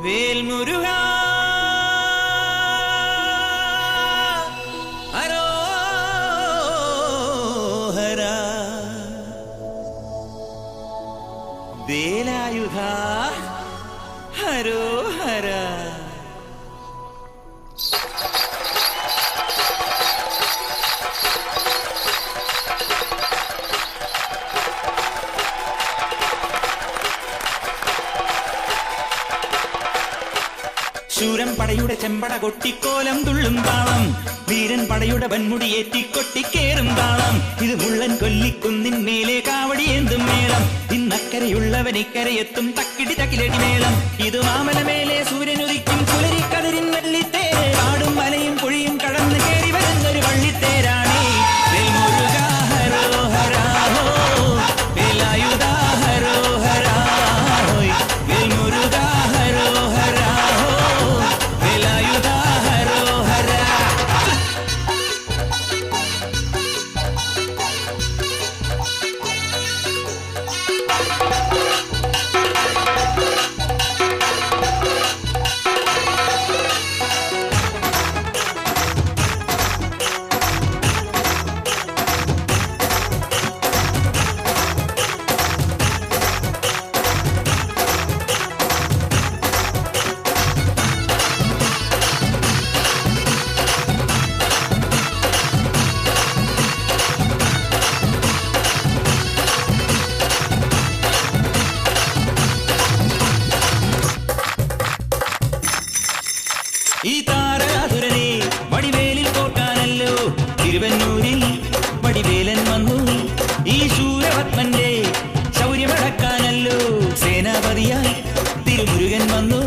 വേൽമുരുക ഹരോഹര വേലായുധ ഹരോഹര. ശൂരൻ പടയുടെ ചെമ്പട കൊട്ടിക്കോലം തുള്ളും താളം, വീരൻ പടയുടെ വൻമുടിയേറ്റിക്കൊട്ടിക്കേറും താളം. ഇത് മുള്ളൻ കൊല്ലിക്കുന്നിൻ മേലെ കാവടിയേന്തും മേളം. ഇന്നക്കരയുള്ളവൻ ഇക്കരയെത്തും തക്കിടി തക്കിലടി മേളം. ഇത് മാമലമേലെ സൂര്യനുദിക്കും പുലരിക്കതിരിൻ വള്ളിത്തേര്. ആടും മലയും പുഴയും കടന്ന് കയറി വരുന്നൊരു വള്ളിത്തേരാണേ. വേൽമുരുക ഹരോഹര ഹോ, വേലായുധ ഹരോഹര ഹോയ്. വേൽമുരുക ഹരോഹര ഹോ, വേലായുധ ഹരോഹര. ഈ താരാതുരനെ വടിവേലിൽ കോർക്കാനല്ലോ തിരുവന്നൂരിൽ വടിവേലൻ വന്നു. ഈ ശൂരപത്മന്റെ ശൗര്യമടക്കാനല്ലോ സേനാപതിയായി തിരുമുരുകൻ വന്നു.